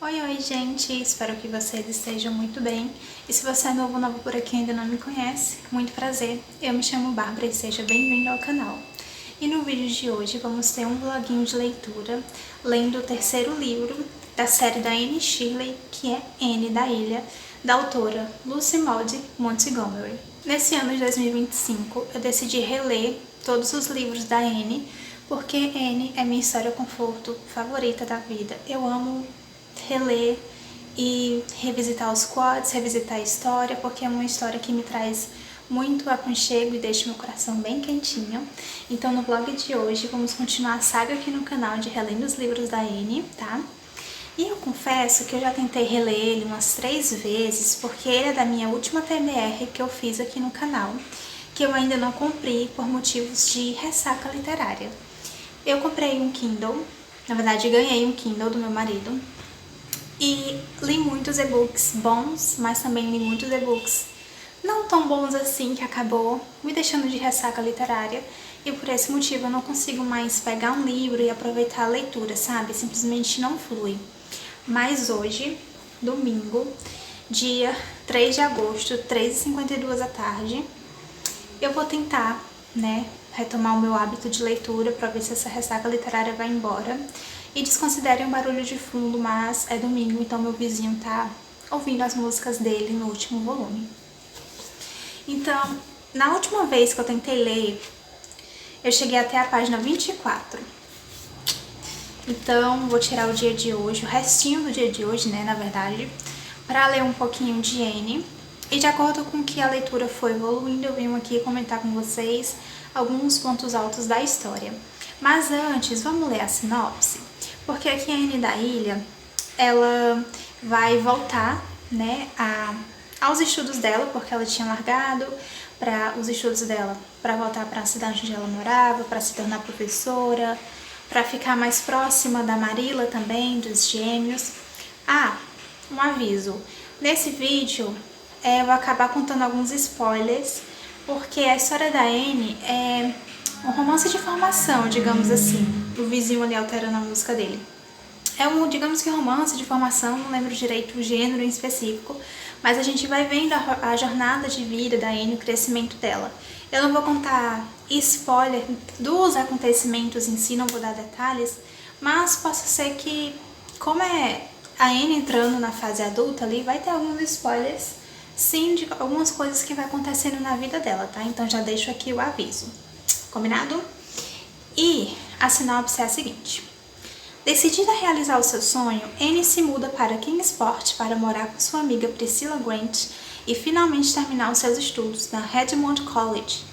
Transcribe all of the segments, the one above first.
Oi, oi, gente! Espero que vocês estejam muito bem. E se você é novo por aqui e ainda não me conhece, muito prazer. Eu me chamo Bárbara e seja bem-vindo ao canal. E no vídeo de hoje vamos ter um vloguinho de leitura, lendo o terceiro livro da série da Anne Shirley, que é Anne da Ilha, da autora Lucy Maud Montgomery. Nesse ano de 2025, eu decidi reler todos os livros da Anne, porque Anne é minha história conforto favorita da vida. Eu amo reler e revisitar os quotes, revisitar a história, porque é uma história que me traz muito aconchego e deixa meu coração bem quentinho. Então no vlog de hoje vamos continuar a saga aqui no canal de Relendo os Livros da Anne, tá? E eu confesso que eu já tentei reler ele umas 3 vezes, porque ele é da minha última TBR que eu fiz aqui no canal, que eu ainda não cumpri por motivos de ressaca literária. Eu comprei um Kindle, na verdade ganhei um Kindle do meu marido, e li muitos e-books bons, mas também li muitos e-books não tão bons assim, que acabou me deixando de ressaca literária. E por esse motivo eu não consigo mais pegar um livro e aproveitar a leitura, sabe? Simplesmente não flui. Mas hoje, domingo, dia 3 de agosto, 3h52 da tarde, eu vou tentar, retomar o meu hábito de leitura para ver se essa ressaca literária vai embora. E desconsiderem o barulho de fundo, mas é domingo, então meu vizinho tá ouvindo as músicas dele no último volume. Então, na última vez que eu tentei ler, eu cheguei até a página 24. Então, vou tirar o dia de hoje, o restinho do dia de hoje, na verdade, para ler um pouquinho de Anne. E de acordo com que a leitura foi evoluindo, eu venho aqui comentar com vocês alguns pontos altos da história. Mas antes, vamos ler a sinopse, porque aqui a Anne da Ilha, ela vai voltar, aos estudos dela, porque ela tinha largado para os estudos dela, para voltar para a cidade onde ela morava, para se tornar professora, para ficar mais próxima da Marilla também, dos gêmeos. Um aviso, nesse vídeo eu vou acabar contando alguns spoilers, porque a história da Anne é um romance de formação, digamos assim. O vizinho ali alterando a música dele. É digamos que romance de formação, não lembro direito o gênero em específico, mas a gente vai vendo a jornada de vida da Anne, o crescimento dela. Eu não vou contar spoiler dos acontecimentos em si, não vou dar detalhes, mas possa ser que, como é a Anne entrando na fase adulta ali, vai ter alguns spoilers, sim, de algumas coisas que vai acontecendo na vida dela, tá? Então já deixo aqui o aviso. Combinado? E a sinopse é a seguinte. Decidida a realizar o seu sonho, Anne se muda para Kingsport para morar com sua amiga Priscilla Grant e finalmente terminar os seus estudos na Redmond College.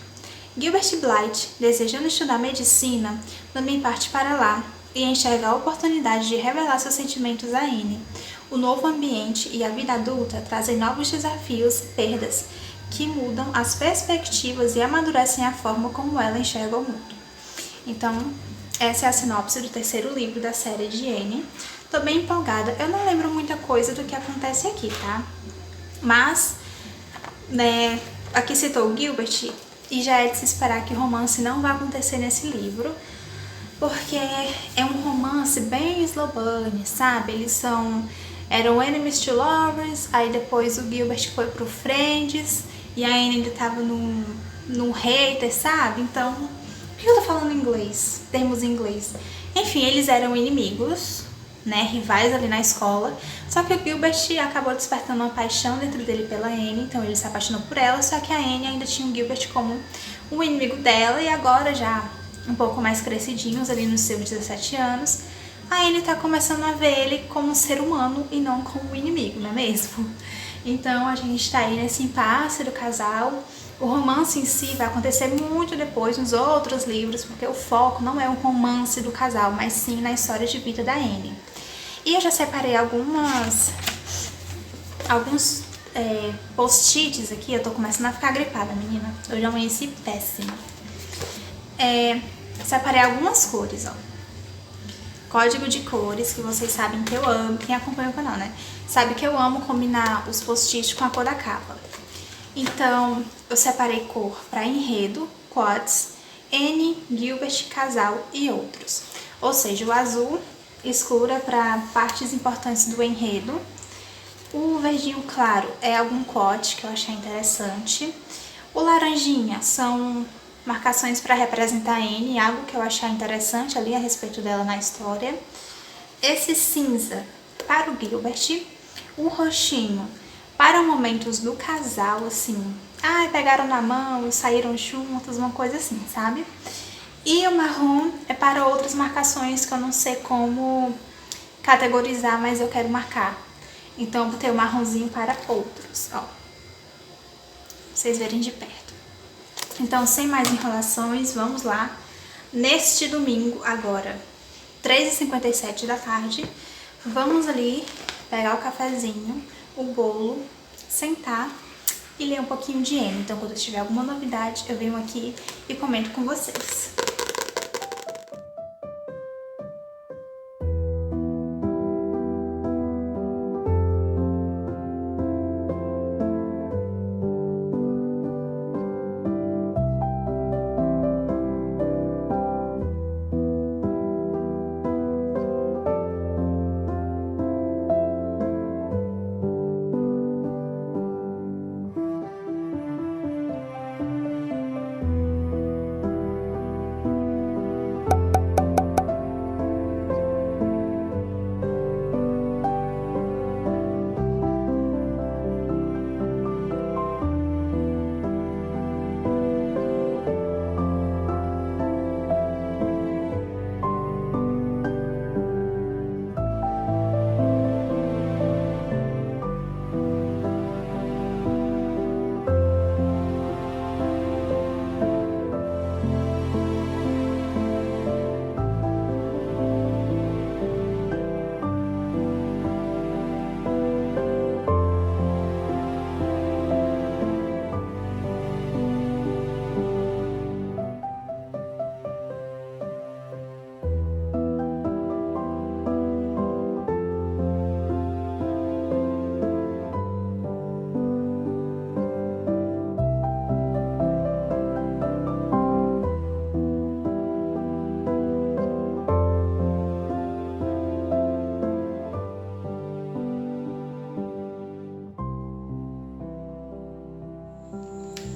Gilbert Blythe, desejando estudar medicina, também parte para lá e enxerga a oportunidade de revelar seus sentimentos a Anne. O novo ambiente e a vida adulta trazem novos desafios e perdas que mudam as perspectivas e amadurecem a forma como ela enxerga o mundo. Então, essa é a sinopse do terceiro livro da série de Anne. Tô bem empolgada. Eu não lembro muita coisa do que acontece aqui, tá? Mas, aqui citou o Gilbert e já é de se esperar que o romance não vai acontecer nesse livro, porque é um romance bem slow burn, sabe? Eram enemies to lovers, aí depois o Gilbert foi pro friends e a Anne ainda tava num hater, sabe? Então, por que eu tô falando inglês? Termos em inglês. Enfim, eles eram inimigos, rivais ali na escola. Só que o Gilbert acabou despertando uma paixão dentro dele pela Anne, então ele se apaixonou por ela, só que a Anne ainda tinha o Gilbert como um inimigo dela, e agora já um pouco mais crescidinhos, ali nos seus 17 anos, a Anne tá começando a ver ele como um ser humano e não como um inimigo, não é mesmo? Então a gente tá aí nesse impasse do casal. O romance em si vai acontecer muito depois nos outros livros, porque o foco não é o romance do casal, mas sim na história de vida da Anne. E eu já separei alguns post-its aqui. Eu tô começando a ficar gripada, menina. Eu já amanheci péssima. Separei algumas cores, ó. Código de cores, que vocês sabem que eu amo. Quem acompanha o canal, sabe que eu amo combinar os post-its com a cor da capa. Então, eu separei cor para enredo, quotes, Anne, Gilbert, casal e outros. Ou seja, o azul escura para partes importantes do enredo. O verdinho claro é algum quote que eu achei interessante. O laranjinha são marcações para representar a Anne, algo que eu achei interessante ali a respeito dela na história. Esse cinza para o Gilbert. O roxinho para momentos do casal, assim, pegaram na mão e saíram juntos, uma coisa assim, sabe? E o marrom é para outras marcações que eu não sei como categorizar, mas eu quero marcar. Então eu botei o marronzinho para outros, ó. Pra vocês verem de perto. Então, sem mais enrolações, vamos lá. Neste domingo, agora, 3h57 da tarde, vamos ali pegar o cafezinho, o bolo, sentar e ler um pouquinho de Anne. Então, quando tiver alguma novidade, eu venho aqui e comento com vocês.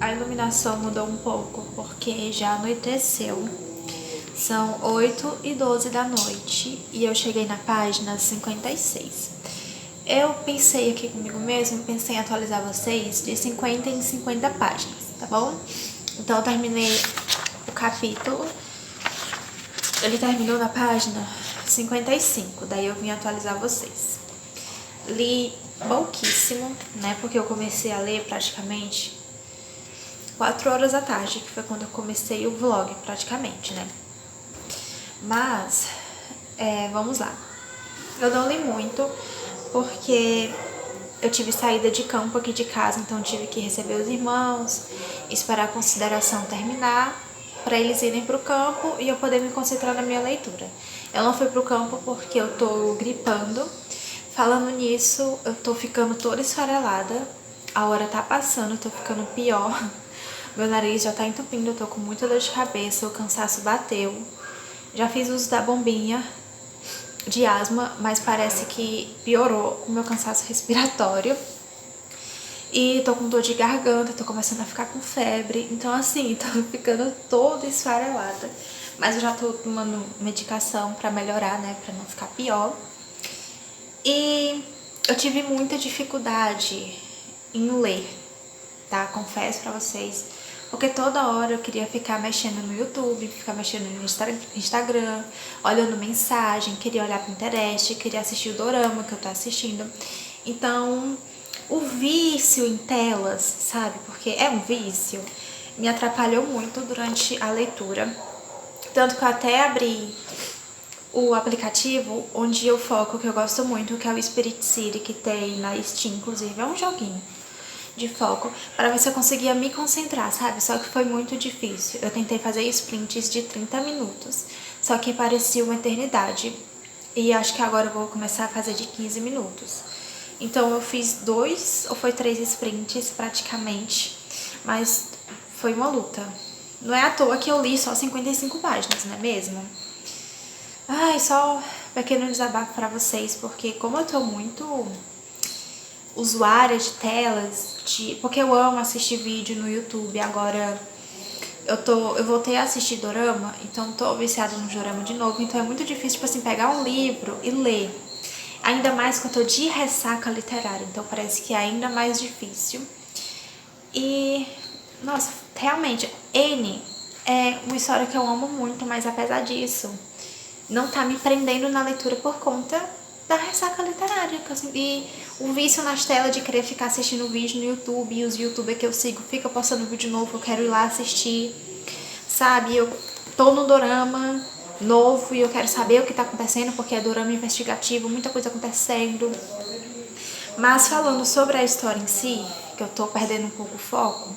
A iluminação mudou um pouco porque já anoiteceu. São 8h12 da noite e eu cheguei na página 56. Eu pensei aqui comigo mesmo, pensei em atualizar vocês de 50 em 50 páginas, tá bom? Então eu terminei o capítulo, ele terminou na página 55, daí eu vim atualizar vocês. Li pouquíssimo, né, porque eu comecei a ler praticamente 4h da tarde, que foi quando eu comecei o vlog, praticamente, né? Mas, vamos lá. Eu não li muito, porque eu tive saída de campo aqui de casa, então tive que receber os irmãos, esperar a consideração terminar, para eles irem pro campo e eu poder me concentrar na minha leitura. Eu não fui pro campo porque eu tô gripando. Falando nisso, eu tô ficando toda esfarelada, a hora tá passando, eu tô ficando pior. Meu nariz já tá entupindo, eu tô com muita dor de cabeça, o cansaço bateu. Já fiz uso da bombinha de asma, mas parece que piorou o meu cansaço respiratório. E tô com dor de garganta, tô começando a ficar com febre. Então assim, tô ficando toda esfarelada. Mas eu já tô tomando medicação pra melhorar, né, pra não ficar pior. E eu tive muita dificuldade em ler, tá? Confesso pra vocês. Porque toda hora eu queria ficar mexendo no YouTube, ficar mexendo no Instagram, olhando mensagem, queria olhar Pinterest, queria assistir o dorama que eu tô assistindo. Então, o vício em telas, sabe? Porque é um vício, me atrapalhou muito durante a leitura. Tanto que eu até abri o aplicativo onde eu foco, que eu gosto muito, que é o Spirit City, que tem na Steam, inclusive. É um joguinho de foco, para ver se eu conseguia me concentrar, sabe? Só que foi muito difícil. Eu tentei fazer sprints de 30 minutos, só que parecia uma eternidade. E acho que agora eu vou começar a fazer de 15 minutos. Então eu fiz 2 ou foi 3 sprints praticamente, mas foi uma luta. Não é à toa que eu li só 55 páginas, não é mesmo? Ai, só pequeno desabafo pra vocês, porque como eu tô muito usuária de telas, porque eu amo assistir vídeo no YouTube, agora eu voltei a assistir dorama, então tô viciada no dorama de novo, então é muito difícil, tipo assim, pegar um livro e ler. Ainda mais que eu tô de ressaca literária, então parece que é ainda mais difícil. E, nossa, realmente, N é uma história que eu amo muito, mas apesar disso, não tá me prendendo na leitura por conta da ressaca literária. E o vício nas telas de querer ficar assistindo vídeo no YouTube, e os youtubers que eu sigo ficam postando vídeo novo, eu quero ir lá assistir, sabe? Eu tô no dorama novo e eu quero saber o que tá acontecendo, porque é dorama investigativo, muita coisa acontecendo. Mas falando sobre a história em si, que eu tô perdendo um pouco o foco,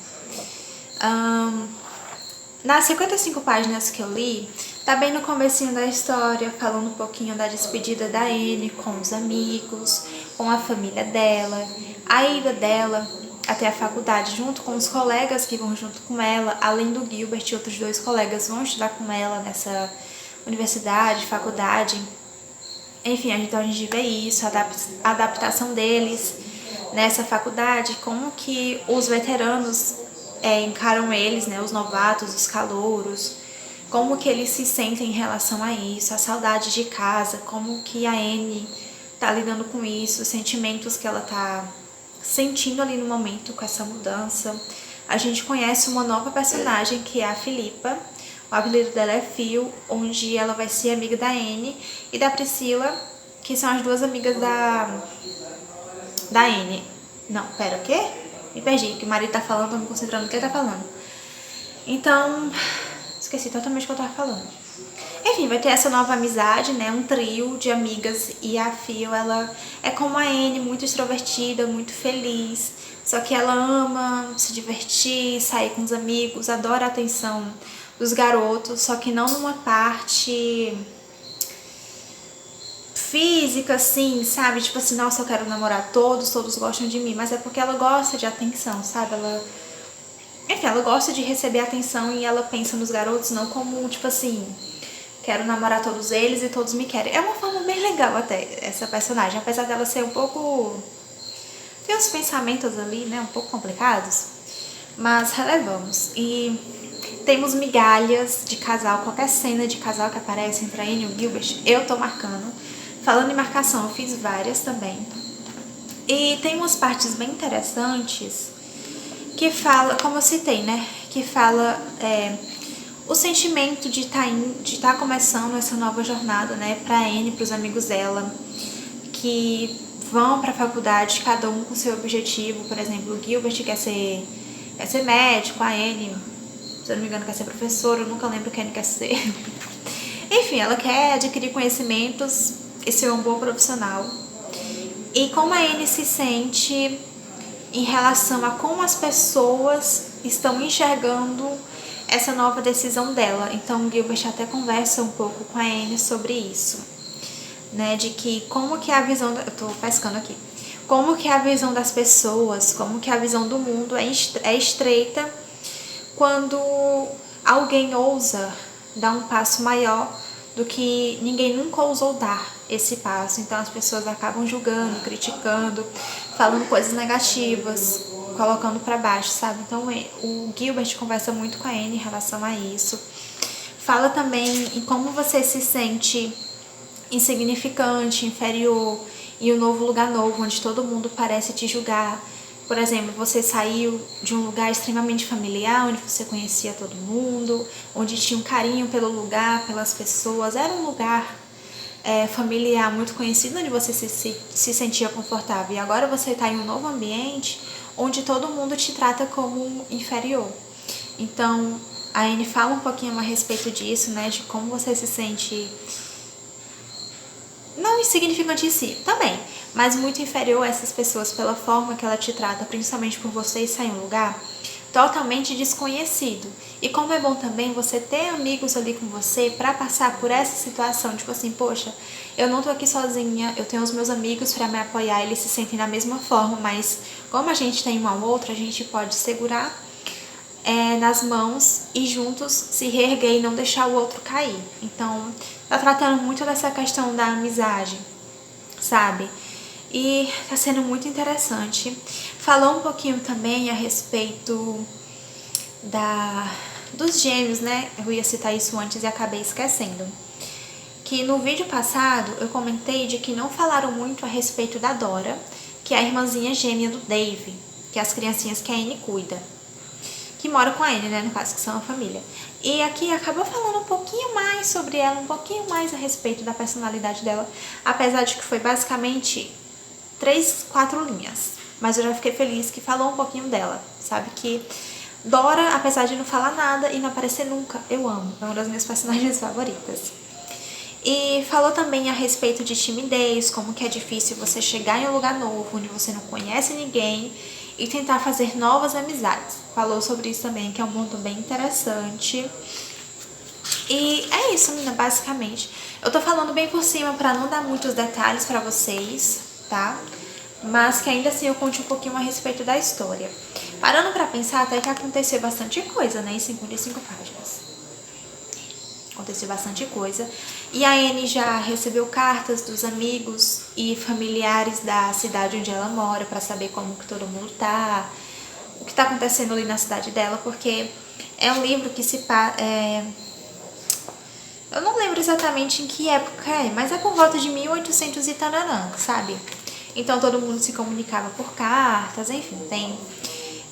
nas 55 páginas que eu li, tá bem no comecinho da história, falando um pouquinho da despedida da Anne com os amigos, com a família dela, a ida dela até a faculdade junto com os colegas que vão junto com ela, além do Gilbert e outros 2 colegas vão estudar com ela nessa universidade, faculdade. Enfim, então a gente vê isso, a adaptação deles nessa faculdade, como que os veteranos encaram eles, né, os novatos, os calouros, como que eles se sentem em relação a isso, a saudade de casa, como que a Anne tá lidando com isso, os sentimentos que ela tá sentindo ali no momento com essa mudança. A gente conhece uma nova personagem que é a Filipa, o apelido dela é Phil, onde ela vai ser amiga da Anne e da Priscila, que são as 2 amigas da Anne. Não, pera, o quê? Me perdi, que o marido tá falando, tô me concentrando no que ele tá falando. Então, esqueci totalmente o que eu tava falando. Enfim, vai ter essa nova amizade, né? Um trio de amigas, e a Phil, ela é como a Anne, muito extrovertida, muito feliz. Só que ela ama se divertir, sair com os amigos, adora a atenção dos garotos, só que não numa parte física, assim, sabe? Tipo assim, nossa, eu quero namorar todos gostam de mim, mas é porque ela gosta de atenção, sabe? Enfim, ela gosta de receber atenção e ela pensa nos garotos não como, tipo assim, quero namorar todos eles e todos me querem. É uma forma bem legal até, essa personagem, apesar dela ser um pouco... tem uns pensamentos ali, né, um pouco complicados, mas relevamos. E temos migalhas de casal, qualquer cena de casal que aparece entre a Anne e o Gilbert, eu tô marcando. Falando em marcação, eu fiz várias também. E tem umas partes bem interessantes que fala, como eu citei, né, que fala o sentimento de tá começando essa nova jornada, né, pra Anne, pros amigos dela, que vão pra faculdade, cada um com seu objetivo. Por exemplo, o Gilbert quer ser médico, a Anne, se eu não me engano, quer ser professora, eu nunca lembro quem ele quer ser. Enfim, ela quer adquirir conhecimentos e ser um bom profissional. E como a Anne se sente em relação a como as pessoas estão enxergando essa nova decisão dela. Então o Gilbert até conversa um pouco com a Anne sobre isso, né, de que como que a visão... eu tô pescando aqui. Como que a visão das pessoas, como que a visão do mundo é estreita quando alguém ousa dar um passo maior do que ninguém nunca ousou dar esse passo. Então as pessoas acabam julgando, criticando, falando coisas negativas, colocando pra baixo, sabe? Então o Gilbert conversa muito com a Anne em relação a isso. Fala também em como você se sente insignificante, inferior, em um novo lugar novo, onde todo mundo parece te julgar. Por exemplo, você saiu de um lugar extremamente familiar, onde você conhecia todo mundo, onde tinha um carinho pelo lugar, pelas pessoas. Era um lugar familiar, muito conhecido, onde você se sentia confortável. E agora você está em um novo ambiente, onde todo mundo te trata como inferior. Então, a Anne fala um pouquinho a respeito disso, né? De como você se sente... não insignificante em si, também, mas muito inferior a essas pessoas pela forma que ela te trata, principalmente por você estar em um lugar totalmente desconhecido. E como é bom também você ter amigos ali com você pra passar por essa situação, tipo assim, poxa, eu não tô aqui sozinha, eu tenho os meus amigos pra me apoiar, eles se sentem da mesma forma, mas como a gente tem um ao outro, a gente pode segurar nas mãos e juntos se reerguer e não deixar o outro cair. Então, tá tratando muito dessa questão da amizade, sabe? E tá sendo muito interessante. Falou um pouquinho também a respeito dos gêmeos, né? Eu ia citar isso antes e acabei esquecendo. Que no vídeo passado eu comentei de que não falaram muito a respeito da Dora, que é a irmãzinha gêmea do Dave, que é as criancinhas que a Annie cuida, que moram com a Annie, né, no caso, que são a família. E aqui acabou falando um pouquinho mais sobre ela, um pouquinho mais a respeito da personalidade dela, apesar de que foi basicamente 3, 4 linhas. Mas eu já fiquei feliz que falou um pouquinho dela, sabe? Que Dora, apesar de não falar nada e não aparecer nunca, eu amo. É uma das minhas personagens favoritas. E falou também a respeito de timidez, como que é difícil você chegar em um lugar novo, onde você não conhece ninguém e tentar fazer novas amizades. Falou sobre isso também, que é um ponto bem interessante. E é isso, menina, basicamente. Eu tô falando bem por cima pra não dar muitos detalhes pra vocês, tá? Mas que ainda assim eu conte um pouquinho a respeito da história. Parando pra pensar, até que aconteceu bastante coisa, né, em 55 páginas. Aconteceu bastante coisa. E a Annie já recebeu cartas dos amigos e familiares da cidade onde ela mora pra saber como que todo mundo tá, o que tá acontecendo ali na cidade dela, porque é um livro que se passa... Eu não lembro exatamente em que época é, mas é por volta de 1800 e tananã, sabe? Então todo mundo se comunicava por cartas, enfim, tem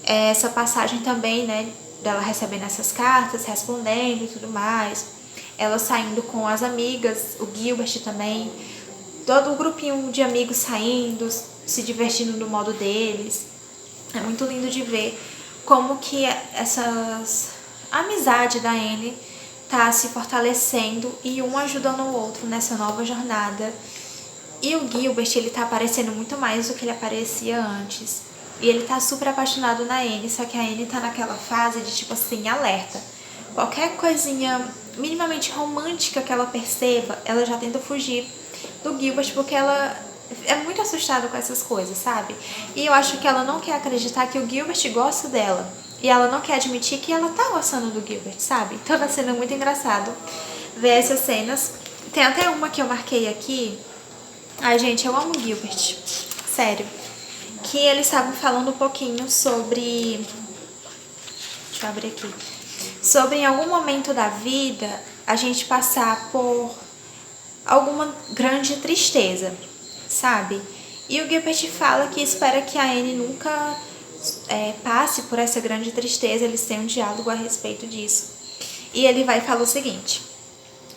essa passagem também, né, dela recebendo essas cartas, respondendo e tudo mais. Ela saindo com as amigas, o Gilbert também, todo o grupinho de amigos saindo, se divertindo do modo deles. É muito lindo de ver como que a amizade da Annie tá se fortalecendo e um ajudando o outro nessa nova jornada. E o Gilbert, ele tá aparecendo muito mais do que ele aparecia antes. E ele tá super apaixonado na Annie, só que a Annie tá naquela fase de tipo assim, alerta. Qualquer coisinha minimamente romântica que ela perceba, ela já tenta fugir do Gilbert, porque ela é muito assustada com essas coisas, sabe? E eu acho que ela não quer acreditar que o Gilbert gosta dela. E ela não quer admitir que ela tá gostando do Gilbert, sabe? Então tá sendo muito engraçado ver essas cenas. Tem até uma que eu marquei aqui. Ai, gente, eu amo o Gilbert. Sério. Que eles estavam falando um pouquinho sobre... Deixa eu abrir aqui. Sobre em algum momento da vida a gente passar por alguma grande tristeza, sabe? E o Gilbert fala que espera que a Annie nunca passe por essa grande tristeza. Eles têm um diálogo a respeito disso. E ele vai falar o seguinte: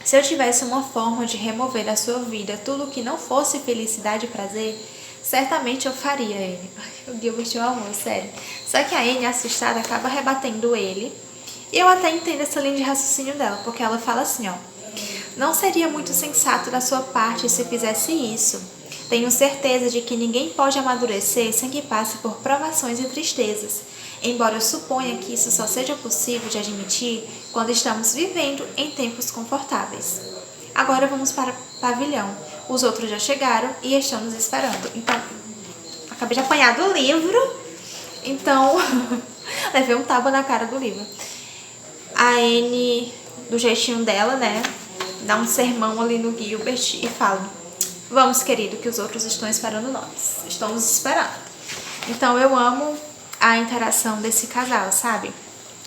se eu tivesse uma forma de remover da sua vida tudo que não fosse felicidade e prazer, certamente eu faria, Annie. O Gilbert é um amor, sério. Só que a Annie, assustada, acaba rebatendo ele. E eu até entendo essa linha de raciocínio dela, porque ela fala assim, ó: não seria muito sensato da sua parte se fizesse isso. Tenho certeza de que ninguém pode amadurecer sem que passe por provações e tristezas, embora eu suponha que isso só seja possível de admitir quando estamos vivendo em tempos confortáveis. Agora vamos para o pavilhão. Os outros já chegaram e estão nos esperando. Então, acabei de apanhar do livro, então levei um tapa na cara do livro. A Annie, do jeitinho dela, né, dá um sermão ali no Gilbert e fala: vamos, querido, que os outros estão esperando nós. Estão nos esperando. Então eu amo a interação desse casal, sabe?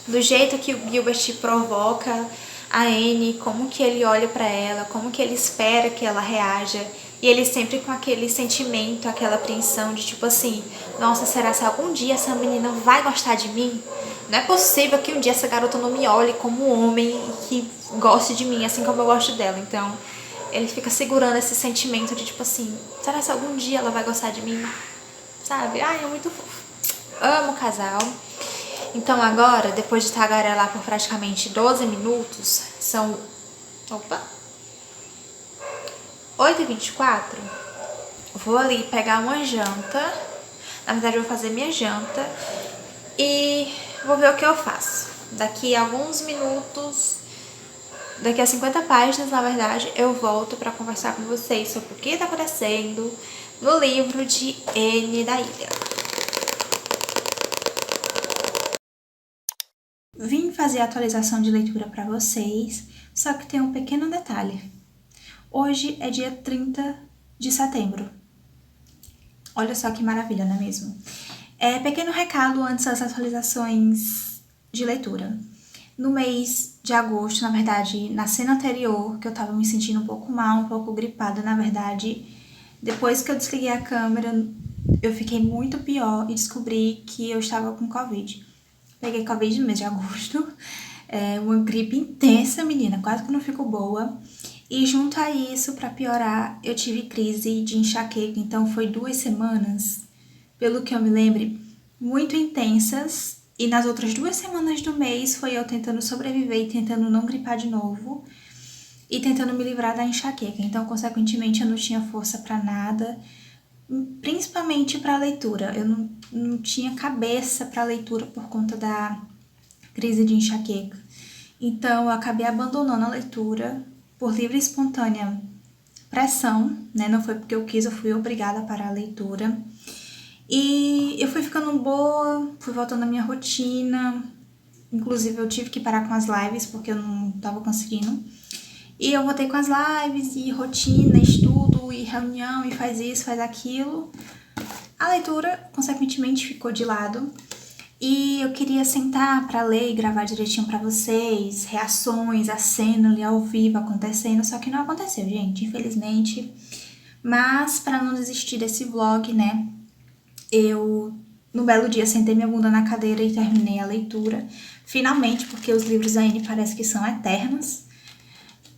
Do jeito que o Gilbert provoca a Annie, como que ele olha pra ela, como que ele espera que ela reaja. E ele sempre com aquele sentimento, aquela apreensão de tipo assim: nossa, será que algum dia essa menina vai gostar de mim? Não é possível que um dia essa garota não me olhe como um homem e que goste de mim, assim como eu gosto dela. Então, ele fica segurando esse sentimento de tipo assim: será que algum dia ela vai gostar de mim? Sabe? Ai, é muito fofo. Amo o casal. Então agora, depois de tagarelar por praticamente 12 minutos, são... Opa! 8h24, vou ali pegar uma janta. Na verdade, eu vou fazer minha janta e vou ver o que eu faço. Daqui a alguns minutos, daqui a 50 páginas, na verdade, eu volto para conversar com vocês sobre o que está acontecendo no livro de Annie da Ilha. Vim fazer a atualização de leitura para vocês, só que tem um pequeno detalhe. Hoje é dia 30 de setembro. Olha só que maravilha, não é mesmo? Pequeno recado antes das atualizações de leitura. No mês de agosto, na verdade, na cena anterior, que eu tava me sentindo um pouco mal, um pouco gripada, na verdade, depois que eu desliguei a câmera, eu fiquei muito pior e descobri que eu estava com Covid. Peguei Covid no mês de agosto, uma gripe intensa, menina, quase que não ficou boa. E junto a isso, pra piorar, eu tive crise de enxaqueca, então foi 2 semanas, pelo que eu me lembre, muito intensas. E nas outras 2 semanas do mês foi eu tentando sobreviver e tentando não gripar de novo e tentando me livrar da enxaqueca. Então, consequentemente, eu não tinha força pra nada, principalmente pra leitura. Eu não tinha cabeça pra leitura por conta da crise de enxaqueca. Então, eu acabei abandonando a leitura por livre e espontânea pressão, né? Não foi porque eu quis, eu fui obrigada a parar a leitura. E eu fui ficando boa, fui voltando à minha rotina. Inclusive, eu tive que parar com as lives porque eu não tava conseguindo. E eu voltei com as lives e rotina, estudo e reunião e faz isso, faz aquilo. A leitura, consequentemente, ficou de lado. E eu queria sentar para ler e gravar direitinho para vocês, reações, a cena ali ao vivo acontecendo, só que não aconteceu, gente, infelizmente. Mas para não desistir desse vlog, né, eu no belo dia sentei minha bunda na cadeira e terminei a leitura, finalmente, porque os livros da Anne parece que são eternos,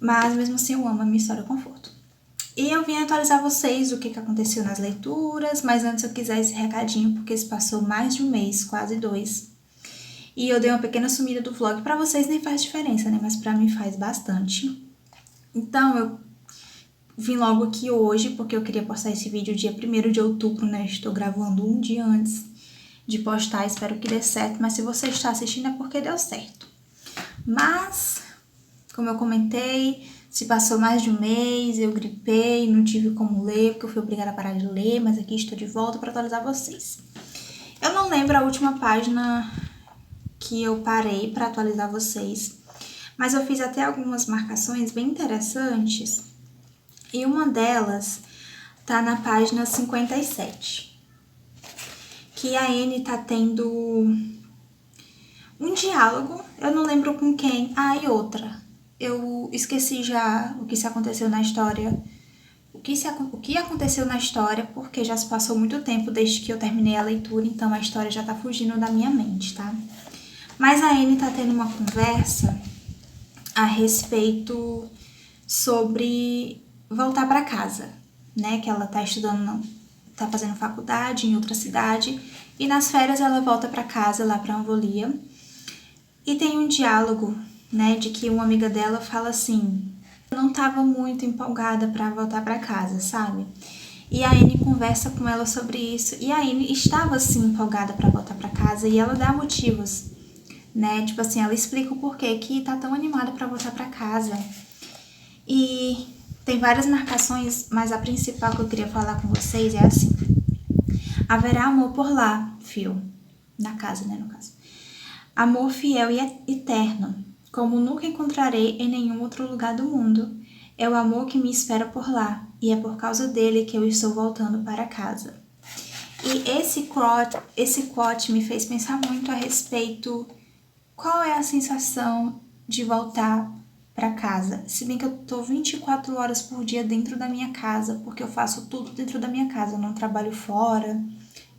mas mesmo assim eu amo a minha história conforto. E eu vim atualizar vocês o que aconteceu nas leituras, mas antes eu quiser esse recadinho, porque se passou mais de um mês, quase 2. E eu dei uma pequena sumida do vlog, pra vocês nem faz diferença, né? Mas pra mim faz bastante. Então eu vim logo aqui hoje, porque eu queria postar esse vídeo dia 1º de outubro, né? Estou gravando um dia antes de postar, espero que dê certo. Mas se você está assistindo é porque deu certo. Mas, como eu comentei, se passou mais de um mês, eu gripei, não tive como ler, porque eu fui obrigada a parar de ler, mas aqui estou de volta para atualizar vocês. Eu não lembro a última página que eu parei para atualizar vocês, mas eu fiz até algumas marcações bem interessantes, e uma delas tá na página 57, que a Anne tá tendo um diálogo, eu não lembro com quem, e outra. Eu esqueci já o que se aconteceu na história, o que aconteceu na história, porque já se passou muito tempo desde que eu terminei a leitura, então a história já tá fugindo da minha mente, tá? Mas a Anne tá tendo uma conversa a respeito sobre voltar para casa, né? Que ela tá estudando, tá fazendo faculdade em outra cidade, e nas férias ela volta para casa, lá pra Anvolia, e tem um diálogo, né, de que uma amiga dela fala assim, eu não tava muito empolgada para voltar para casa, sabe? E a Anne conversa com ela sobre isso, e a Anne estava sim empolgada para voltar para casa, e ela dá motivos, né? Tipo assim, ela explica o porquê que tá tão animada para voltar para casa. E tem várias marcações, mas a principal que eu queria falar com vocês é assim: haverá amor por lá, Phil, na casa, né, no caso. Amor fiel e eterno, como nunca encontrarei em nenhum outro lugar do mundo. É o amor que me espera por lá, e é por causa dele que eu estou voltando para casa. E esse quote me fez pensar muito a respeito qual é a sensação de voltar para casa. Se bem que eu tô 24 horas por dia dentro da minha casa, porque eu faço tudo dentro da minha casa, eu não trabalho fora.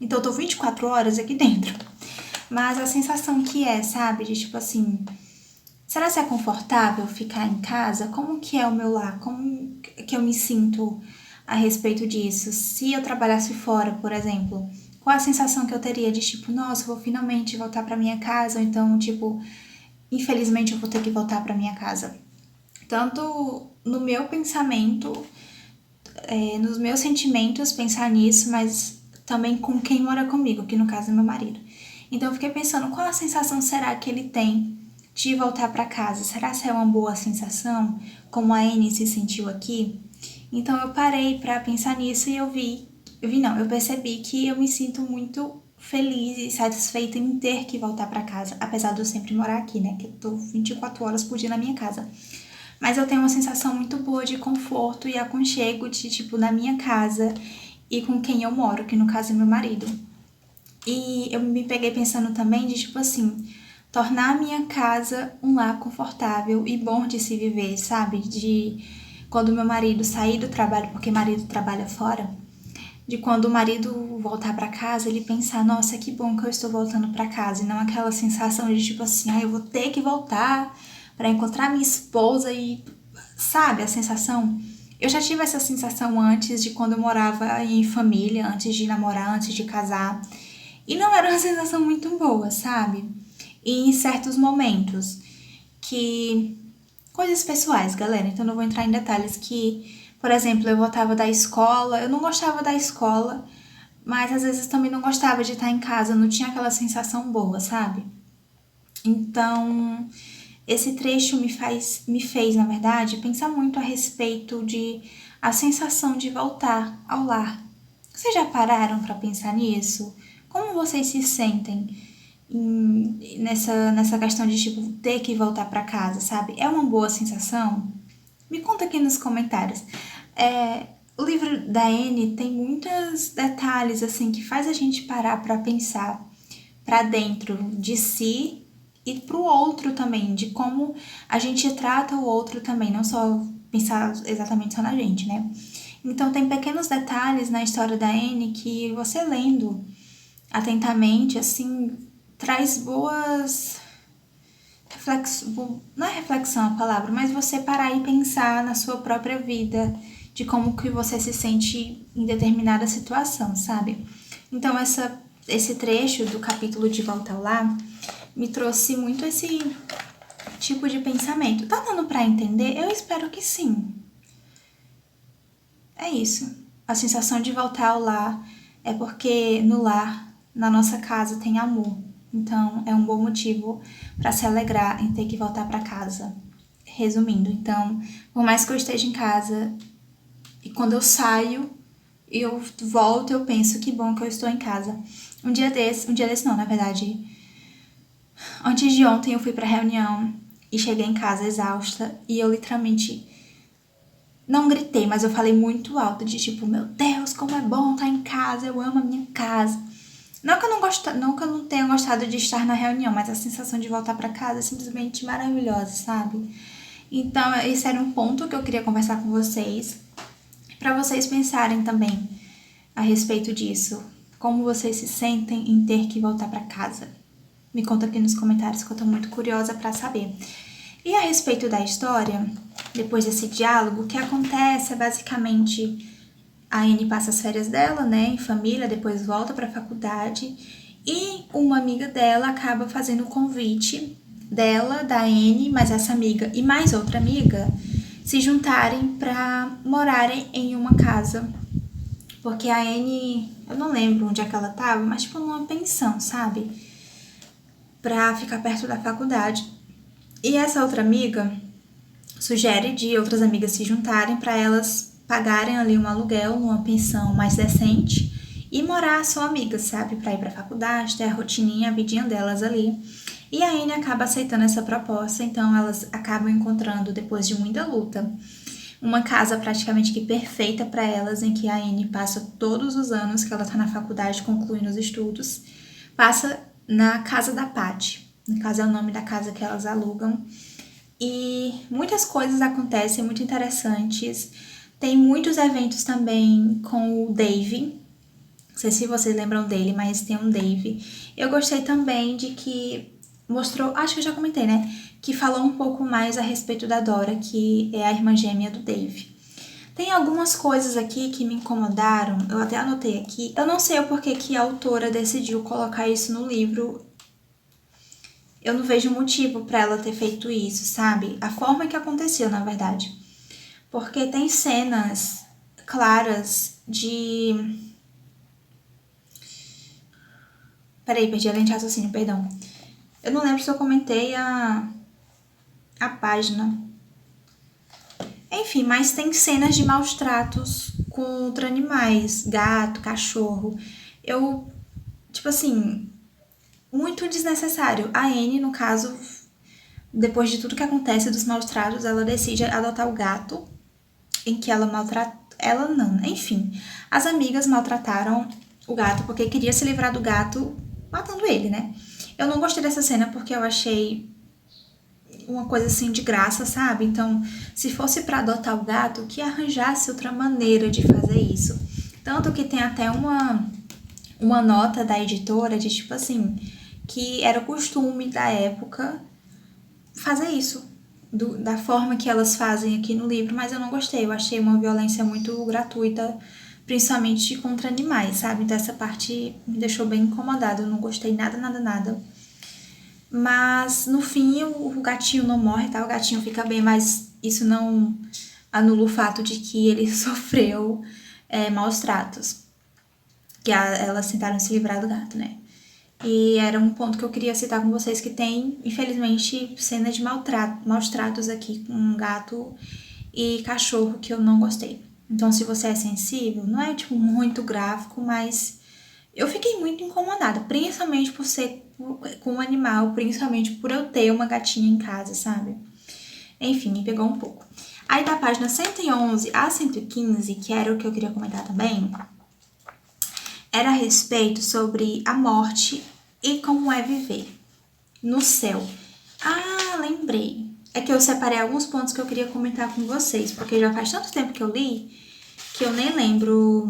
Então eu tô 24 horas aqui dentro. Mas a sensação que é, sabe, de tipo assim, será que é confortável ficar em casa? Como que é o meu lar? Como que eu me sinto a respeito disso? Se eu trabalhasse fora, por exemplo, qual a sensação que eu teria de tipo, nossa, vou finalmente voltar pra minha casa? Ou então, tipo, infelizmente eu vou ter que voltar pra minha casa. Tanto no meu pensamento, nos meus sentimentos, pensar nisso, mas também com quem mora comigo, que no caso é meu marido. Então eu fiquei pensando, qual a sensação será que ele tem de voltar para casa? Será que é uma boa sensação, como a Anne se sentiu aqui? Então eu parei para pensar nisso e eu percebi que eu me sinto muito feliz e satisfeita em ter que voltar para casa, apesar de eu sempre morar aqui, né, que eu tô 24 horas por dia na minha casa. mas eu tenho uma sensação muito boa de conforto e aconchego de, tipo, na minha casa e com quem eu moro, que no caso é meu marido. E eu me peguei pensando também de, tipo assim, tornar a minha casa um lar confortável e bom de se viver, sabe? De quando meu marido sair do trabalho, porque marido trabalha fora, de quando o marido voltar pra casa, ele pensar, nossa, que bom que eu estou voltando pra casa, e não aquela sensação de tipo assim, eu vou ter que voltar pra encontrar minha esposa e sabe, a sensação. Eu já tive essa sensação antes de quando eu morava em família, antes de namorar, antes de casar. E não era uma sensação muito boa, sabe? E em certos momentos que coisas pessoais, galera, então não vou entrar em detalhes que, por exemplo, eu voltava da escola, eu não gostava da escola, mas às vezes também não gostava de estar em casa, não tinha aquela sensação boa, sabe? Então, esse trecho me fez, na verdade, pensar muito a respeito de a sensação de voltar ao lar. Vocês já pararam para pensar nisso? Como vocês se sentem nessa questão de tipo ter que voltar para casa, sabe? É uma boa sensação? Me conta aqui nos comentários. O livro da Anne tem muitos detalhes assim que faz a gente parar para pensar para dentro de si e para o outro também, de como a gente trata o outro também, não só pensar exatamente só na gente, né? Então tem pequenos detalhes na história da Anne que você lendo atentamente, assim, traz boas não é reflexão a palavra, mas você parar e pensar na sua própria vida, de como que você se sente em determinada situação, sabe? Então esse trecho do capítulo de Volta ao Lar me trouxe muito esse tipo de pensamento. Tá dando pra entender? Eu espero que sim. É isso. A sensação de voltar ao lar é porque no lar, na nossa casa, tem amor. Então, é um bom motivo para se alegrar em ter que voltar para casa. Resumindo, então, por mais que eu esteja em casa e quando eu saio e eu volto, eu penso que bom que eu estou em casa. Um dia desse não, na verdade, antes de ontem eu fui para reunião e cheguei em casa exausta e eu literalmente não gritei, mas eu falei muito alto de tipo, meu Deus, como é bom estar em casa, eu amo a minha casa. Não que eu não tenha gostado de estar na reunião, mas a sensação de voltar para casa é simplesmente maravilhosa, sabe? Então, esse era um ponto que eu queria conversar com vocês, para vocês pensarem também a respeito disso. Como vocês se sentem em ter que voltar para casa? Me conta aqui nos comentários que eu tô muito curiosa para saber. E a respeito da história, depois desse diálogo, o que acontece é basicamente a Anne passa as férias dela, né, em família, depois volta para a faculdade e uma amiga dela acaba fazendo o convite dela, da Anne, mas essa amiga e mais outra amiga se juntarem para morarem em uma casa. Porque a Anne, eu não lembro onde é que ela tava, mas tipo numa pensão, sabe? Pra ficar perto da faculdade. E essa outra amiga sugere de outras amigas se juntarem para elas pagarem ali um aluguel numa pensão mais decente e morar só amigas, sabe? Para ir para a faculdade, ter a rotininha, a vidinha delas ali. E a Anne acaba aceitando essa proposta, então elas acabam encontrando, depois de muita luta, uma casa praticamente que perfeita para elas, em que a Anne passa todos os anos que ela tá na faculdade concluindo os estudos, passa na casa da Patty. No caso é o nome da casa que elas alugam. E muitas coisas acontecem muito interessantes. Tem muitos eventos também com o Dave. Não sei se vocês lembram dele, mas tem um Dave. Eu gostei também de que mostrou, acho que eu já comentei, né? Que falou um pouco mais a respeito da Dora, que é a irmã gêmea do Dave. Tem algumas coisas aqui que me incomodaram, eu até anotei aqui. Eu não sei o porquê que a autora decidiu colocar isso no livro. Eu não vejo motivo para ela ter feito isso, sabe? A forma que aconteceu, na verdade. Porque tem cenas claras de... Peraí, perdi a lente de raciocínio, perdão. Eu não lembro se eu comentei a página. Enfim, mas tem cenas de maus tratos contra animais, gato, cachorro. Eu, tipo assim, muito desnecessário. A Anne, no caso, depois de tudo que acontece dos maus tratos, ela decide adotar o gato, em que ela maltrata... Ela não, enfim. As amigas maltrataram o gato porque queria se livrar do gato matando ele, né? Eu não gostei dessa cena porque eu achei uma coisa assim de graça, sabe? Então, se fosse pra adotar o gato, que arranjasse outra maneira de fazer isso. Tanto que tem até uma nota da editora de tipo assim, que era o costume da época fazer isso, da forma que elas fazem aqui no livro, mas eu não gostei, eu achei uma violência muito gratuita, principalmente contra animais, sabe? Então essa parte me deixou bem incomodada, eu não gostei nada. Mas no fim o gatinho não morre, tá? O gatinho fica bem, mas isso não anula o fato de que ele sofreu maus tratos. Que elas tentaram se livrar do gato, né? E era um ponto que eu queria citar com vocês, que tem, infelizmente, cena de maus tratos aqui com gato e cachorro que eu não gostei. Então, se você é sensível, não é, tipo, muito gráfico, mas eu fiquei muito incomodada, principalmente por ser com um animal, principalmente por eu ter uma gatinha em casa, sabe? Enfim, me pegou um pouco. Aí da página 111 a 115, que era o que eu queria comentar também, era a respeito sobre a morte e como é viver no céu. Ah, lembrei. É que eu separei alguns pontos que eu queria comentar com vocês, porque já faz tanto tempo que eu li que eu nem lembro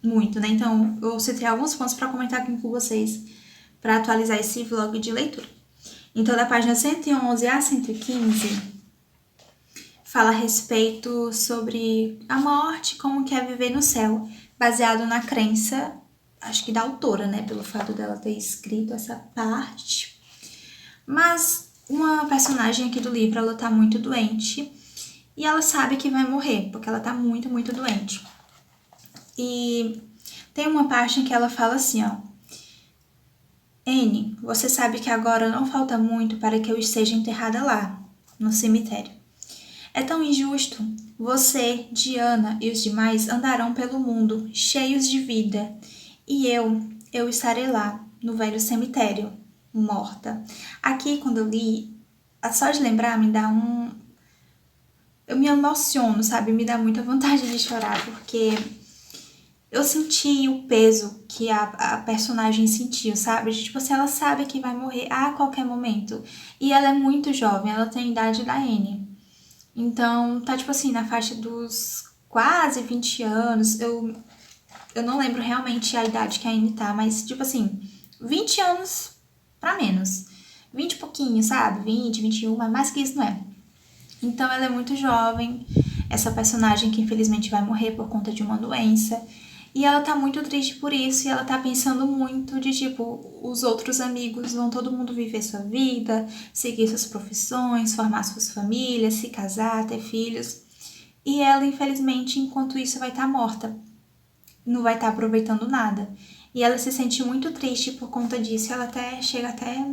muito, né? Então, eu citei alguns pontos para comentar aqui com vocês, para atualizar esse vlog de leitura. Então, da página 111 a 115, fala a respeito sobre a morte, como que é viver no céu, baseado na crença, acho que da autora, né? Pelo fato dela ter escrito essa parte. Mas uma personagem aqui do livro, ela tá muito doente e ela sabe que vai morrer, porque ela tá muito doente. E tem uma parte em que ela fala assim, ó: Anne, você sabe que agora não falta muito para que eu esteja enterrada lá, no cemitério. É tão injusto. Você, Diana e os demais andarão pelo mundo, cheios de vida. E eu estarei lá, no velho cemitério, morta. Aqui, quando eu li, só de lembrar me dá um... Eu me emociono, sabe? Me dá muita vontade de chorar, porque eu senti o peso que a personagem sentiu, sabe? Tipo assim, ela sabe que vai morrer a qualquer momento. E ela é muito jovem, ela tem a idade da Anne. Então, tá tipo assim, na faixa dos quase 20 anos. Eu não lembro realmente a idade que a Anne tá, mas tipo assim, 20 anos pra menos. 20 e pouquinho, sabe? 20, 21, mas mais que isso não é. Então ela é muito jovem, essa personagem que infelizmente vai morrer por conta de uma doença. E ela tá muito triste por isso, e ela tá pensando muito de tipo, os outros amigos vão todo mundo viver sua vida, seguir suas profissões, formar suas famílias, se casar, ter filhos. E ela, infelizmente, enquanto isso, vai estar morta. Não vai estar aproveitando nada. E ela se sente muito triste por conta disso, ela até chega até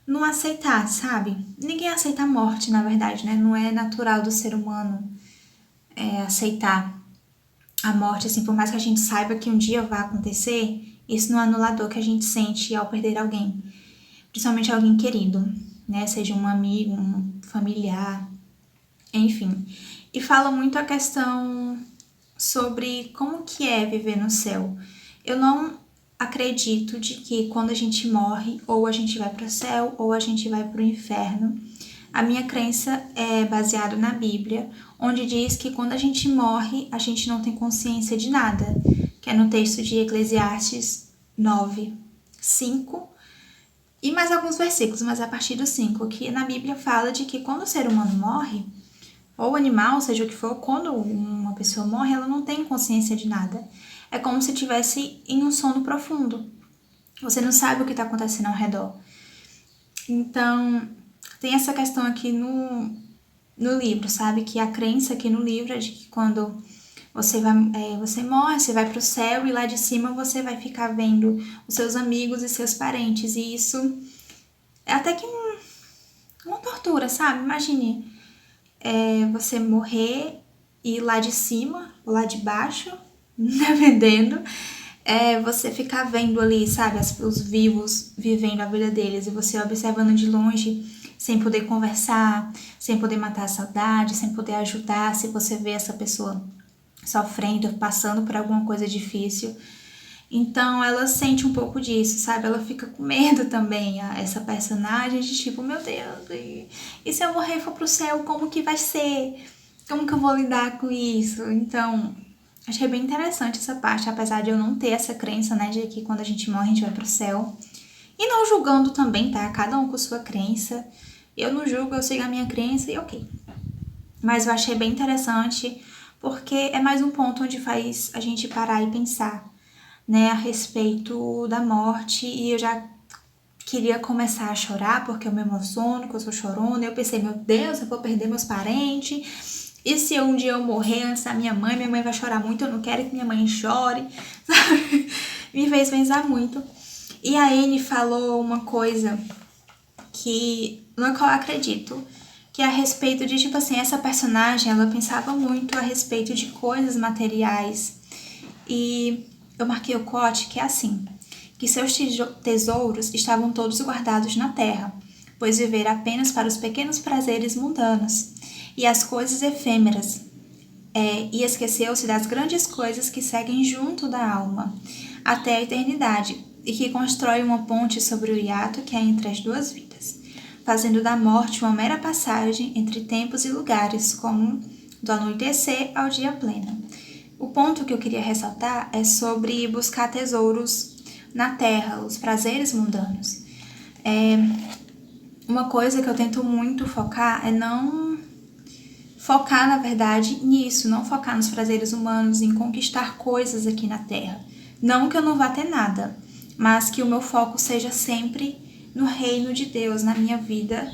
não aceitar, sabe? Ninguém aceita a morte, na verdade, né? Não é natural do ser humano aceitar a morte, assim, por mais que a gente saiba que um dia vai acontecer, isso não anula a dor que a gente sente ao perder alguém, principalmente alguém querido, né? Seja um amigo, um familiar, enfim. E fala muito a questão sobre como que é viver no céu. Eu não acredito de que quando a gente morre, ou a gente vai para o céu, ou a gente vai para o inferno. A minha crença é baseada na Bíblia, onde diz que quando a gente morre, a gente não tem consciência de nada, que é no texto de Eclesiastes 9, 5, e mais alguns versículos, mas a partir do 5, que na Bíblia fala de que quando o ser humano morre, ou animal, seja o que for, quando uma pessoa morre, ela não tem consciência de nada. É como se estivesse em um sono profundo. Você não sabe o que está acontecendo ao redor. Então, tem essa questão aqui no livro, sabe? Que a crença aqui no livro é de que quando você morre, você vai para o céu e lá de cima você vai ficar vendo os seus amigos e seus parentes. E isso é até que uma tortura, sabe? Imagine você morrer e lá de cima, ou lá de baixo, dependendo, é você ficar vendo ali, sabe, os vivos vivendo a vida deles e você observando de longe, sem poder conversar, sem poder matar a saudade, sem poder ajudar, se você vê essa pessoa sofrendo, passando por alguma coisa difícil. Então ela sente um pouco disso, sabe? Ela fica com medo também, essa personagem, de tipo, meu Deus, e se eu morrer e for pro céu, como que vai ser? Como que eu vou lidar com isso? Então, achei bem interessante essa parte, apesar de eu não ter essa crença, né, de que quando a gente morre a gente vai pro céu. E não julgando também, tá? Cada um com sua crença. Eu não julgo, eu sigo a minha crença e ok. Mas eu achei bem interessante, porque é mais um ponto onde faz a gente parar e pensar, né, a respeito da morte, e eu já queria começar a chorar porque eu me emociono, que eu sou chorona, e eu pensei, meu Deus, eu vou perder meus parentes, e se um dia eu morrer antes da minha mãe vai chorar muito, eu não quero que minha mãe chore, sabe? Me fez pensar muito. E a Anne falou uma coisa no qual eu acredito, que é a respeito de, tipo assim, essa personagem, ela pensava muito a respeito de coisas materiais, e eu marquei o quote que é assim, que seus tesouros estavam todos guardados na terra, pois viver apenas para os pequenos prazeres mundanos e as coisas efêmeras, e esqueceu-se das grandes coisas que seguem junto da alma, até a eternidade, e que constrói uma ponte sobre o hiato que há entre as duas vidas, fazendo da morte uma mera passagem entre tempos e lugares, como do anoitecer ao dia pleno. O ponto que eu queria ressaltar é sobre buscar tesouros na terra, os prazeres mundanos. Uma coisa que eu tento muito focar é não focar, na verdade, nisso, não focar nos prazeres humanos, em conquistar coisas aqui na terra. Não que eu não vá ter nada, mas que o meu foco seja sempre no reino de Deus, na minha vida,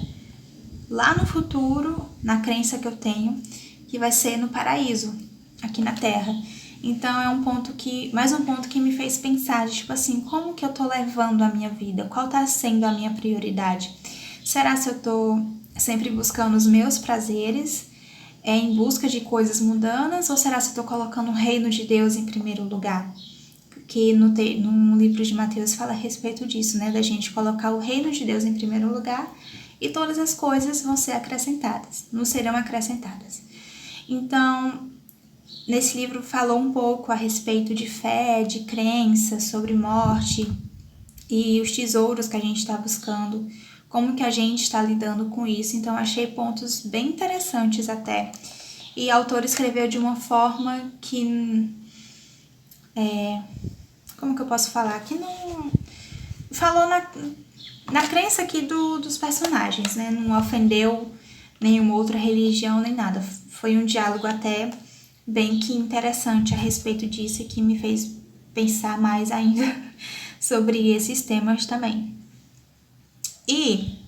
lá no futuro, na crença que eu tenho, que vai ser no paraíso, aqui na Terra. Então é mais um ponto que me fez pensar, de, tipo assim, como que eu tô levando a minha vida? Qual tá sendo a minha prioridade? Será se eu tô sempre buscando os meus prazeres, em busca de coisas mundanas, ou será se eu tô colocando o reino de Deus em primeiro lugar? Que no livro de Mateus fala a respeito disso, né? Da gente colocar o reino de Deus em primeiro lugar e todas as coisas vão ser acrescentadas, nos serão acrescentadas. Então, nesse livro falou um pouco a respeito de fé, de crença, sobre morte e os tesouros que a gente está buscando, como que a gente está lidando com isso. Então, achei pontos bem interessantes até. E o autor escreveu de uma forma que... como que eu posso falar? Que não... Falou na crença aqui dos personagens, né? Não ofendeu nenhuma outra religião nem nada. Foi um diálogo até bem que interessante a respeito disso e que me fez pensar mais ainda sobre esses temas também. E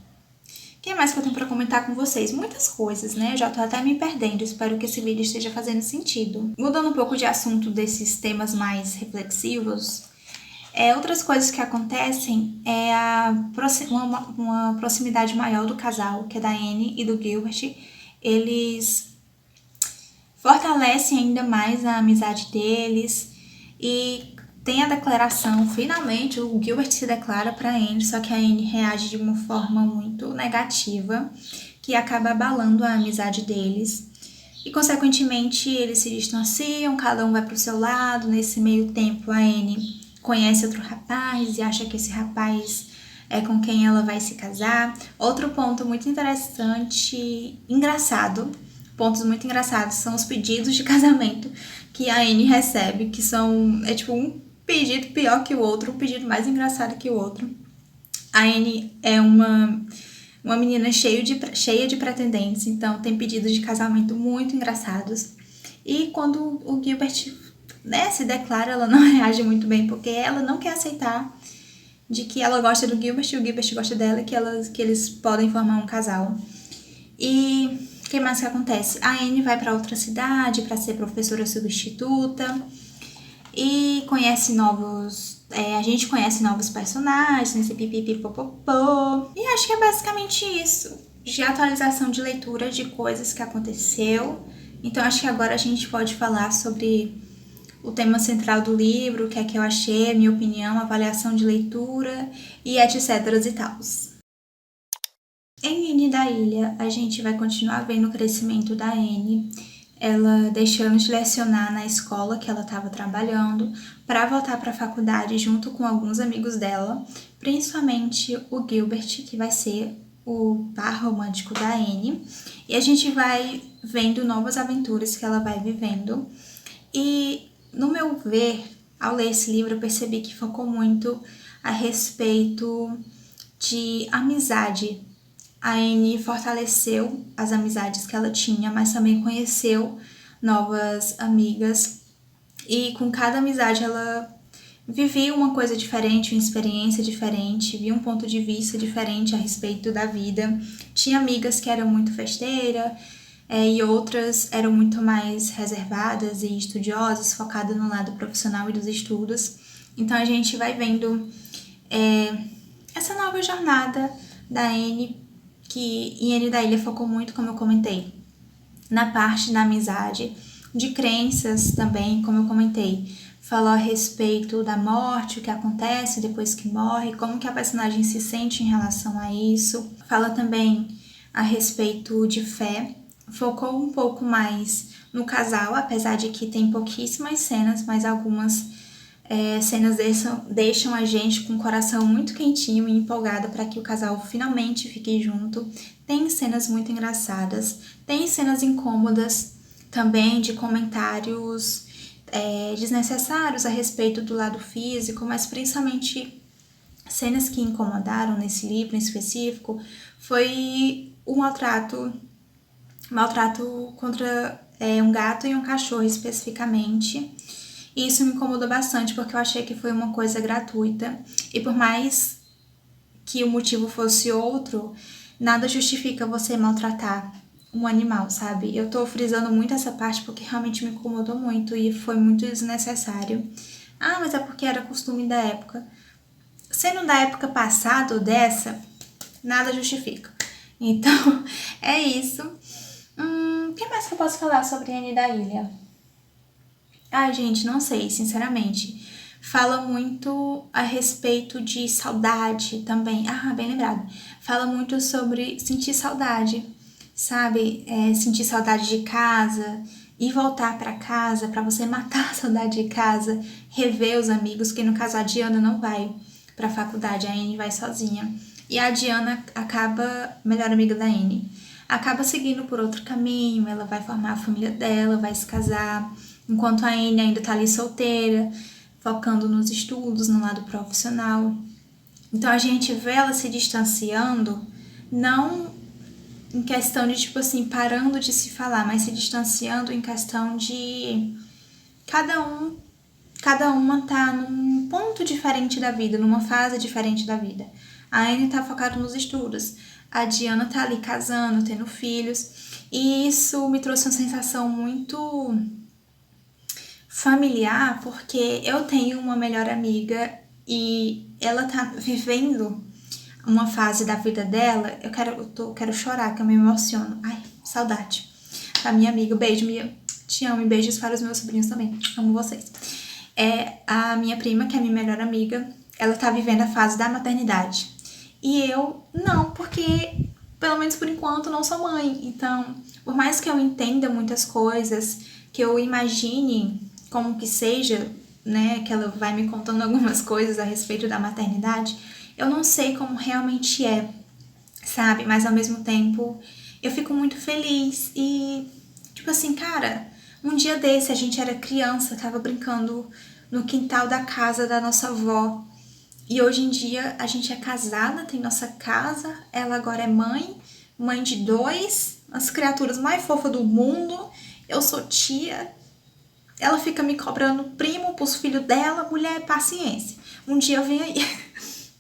o que mais que eu tenho para comentar com vocês? Muitas coisas, né? Eu já tô até me perdendo, espero que esse vídeo esteja fazendo sentido. Mudando um pouco de assunto desses temas mais reflexivos, outras coisas que acontecem é uma proximidade maior do casal, que é da Anne e do Gilbert. Eles fortalecem ainda mais a amizade deles e tem a declaração, finalmente o Gilbert se declara para a Anne, só que a Anne reage de uma forma muito negativa, que acaba abalando a amizade deles. E, consequentemente, eles se distanciam, cada um vai para o seu lado. Nesse meio tempo, a Anne conhece outro rapaz e acha que esse rapaz é com quem ela vai se casar. Outro ponto muito interessante, engraçado, pontos muito engraçados são os pedidos de casamento que a Anne recebe, que são, tipo um pedido pior que o outro, um pedido mais engraçado que o outro. A Anne é uma menina cheia de pretendentes, então tem pedidos de casamento muito engraçados. E quando o Gilbert, né, se declara, ela não reage muito bem, porque ela não quer aceitar de que ela gosta do Gilbert e o Gilbert gosta dela, que eles podem formar um casal. E o que mais que acontece? A Anne vai para outra cidade para ser professora substituta e conhece a gente conhece novos personagens, esse pipipipopopô. E acho que é basicamente isso, de atualização de leitura de coisas que aconteceu. Então acho que agora a gente pode falar sobre o tema central do livro, o que é que eu achei, a minha opinião, avaliação de leitura e etc e tals. Em Anne da Ilha, a gente vai continuar vendo o crescimento da Anne, ela deixando de lecionar na escola que ela estava trabalhando para voltar para a faculdade junto com alguns amigos dela, principalmente o Gilbert, que vai ser o par romântico da Anne, e a gente vai vendo novas aventuras que ela vai vivendo. E, no meu ver, ao ler esse livro, eu percebi que focou muito a respeito de amizade. A Anne fortaleceu as amizades que ela tinha, mas também conheceu novas amigas. E com cada amizade ela vivia uma coisa diferente, uma experiência diferente, via um ponto de vista diferente a respeito da vida. Tinha amigas que eram muito festeiras, e outras eram muito mais reservadas e estudiosas, focadas no lado profissional e dos estudos. Então a gente vai vendo essa nova jornada da Anne, que em Anne da Ilha focou muito, como eu comentei, na parte da amizade, de crenças também, como eu comentei. Falou a respeito da morte, o que acontece depois que morre, como que a personagem se sente em relação a isso. Fala também a respeito de fé. Focou um pouco mais no casal, apesar de que tem pouquíssimas cenas, mas algumas cenas deixam a gente com o coração muito quentinho e empolgado para que o casal finalmente fique junto. Tem cenas muito engraçadas, tem cenas incômodas também de comentários desnecessários a respeito do lado físico, mas principalmente cenas que incomodaram nesse livro em específico foi o maltrato contra um gato e um cachorro especificamente. E isso me incomodou bastante porque eu achei que foi uma coisa gratuita. E por mais que o motivo fosse outro, nada justifica você maltratar um animal, sabe? Eu tô frisando muito essa parte porque realmente me incomodou muito e foi muito desnecessário. Ah, mas é porque era costume da época. Sendo da época passada ou dessa, nada justifica. Então, é isso. O que mais que eu posso falar sobre Anne da Ilha? Ai, gente, não sei, sinceramente. Fala muito a respeito de saudade também. Ah, bem lembrado. Fala muito sobre sentir saudade, sabe? Sentir saudade de casa e voltar para casa, para você matar a saudade de casa, rever os amigos, que no caso a Diana não vai para a faculdade, a Anne vai sozinha. E a Diana acaba, melhor amiga da Anne, acaba seguindo por outro caminho, ela vai formar a família dela, vai se casar, enquanto a Anne ainda tá ali solteira, focando nos estudos, no lado profissional. Então a gente vê ela se distanciando, não em questão de, tipo assim, parando de se falar, mas se distanciando em questão de cada uma tá num ponto diferente da vida, numa fase diferente da vida. A Anne tá focada nos estudos, a Diana tá ali casando, tendo filhos, e isso me trouxe uma sensação muito familiar, porque eu tenho uma melhor amiga e ela tá vivendo uma fase da vida dela. Eu quero chorar, que eu me emociono. Ai, saudade da minha amiga. Beijo, Mia. Te amo e beijos para os meus sobrinhos também. Amo vocês. A minha prima, que é a minha melhor amiga, ela tá vivendo a fase da maternidade. E eu não, porque, pelo menos por enquanto, não sou mãe. Então, por mais que eu entenda muitas coisas, que eu imagine como que seja, né, que ela vai me contando algumas coisas a respeito da maternidade, eu não sei como realmente é, sabe? Mas ao mesmo tempo, eu fico muito feliz e, tipo assim, cara, um dia desse a gente era criança, tava brincando no quintal da casa da nossa avó. E hoje em dia a gente é casada, tem nossa casa, ela agora é mãe de 2, as criaturas mais fofas do mundo, eu sou tia, ela fica me cobrando primo pros filhos dela, mulher, paciência, um dia vem aí.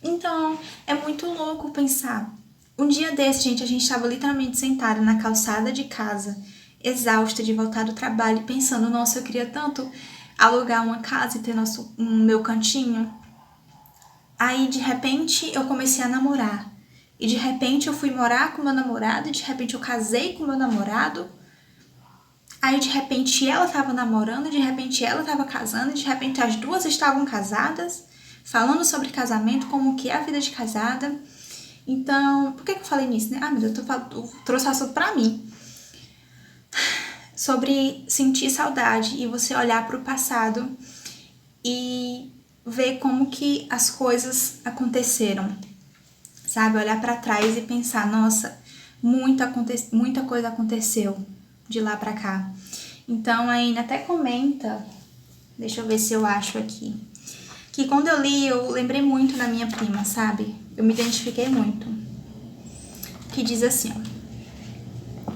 Então, é muito louco pensar. Um dia desse, gente, a gente tava literalmente sentada na calçada de casa, exausta de voltar do trabalho, pensando, nossa, eu queria tanto alugar uma casa e ter meu cantinho. Aí, de repente, eu comecei a namorar. E, de repente, eu fui morar com meu namorado. E, de repente, eu casei com meu namorado. Aí de repente ela tava namorando, de repente ela tava casando, de repente as duas estavam casadas, falando sobre casamento, como que é a vida de casada. Então, por que eu falei nisso, né? Ah, meu Deus, eu trouxe assunto pra mim. Sobre sentir saudade e você olhar pro passado e ver como que as coisas aconteceram, sabe? Olhar pra trás e pensar, nossa, muita coisa aconteceu de lá pra cá. Então, a Anne até comenta, deixa eu ver se eu acho aqui, que quando eu li, eu lembrei muito da minha prima, sabe? Eu me identifiquei muito. Que diz assim, ó,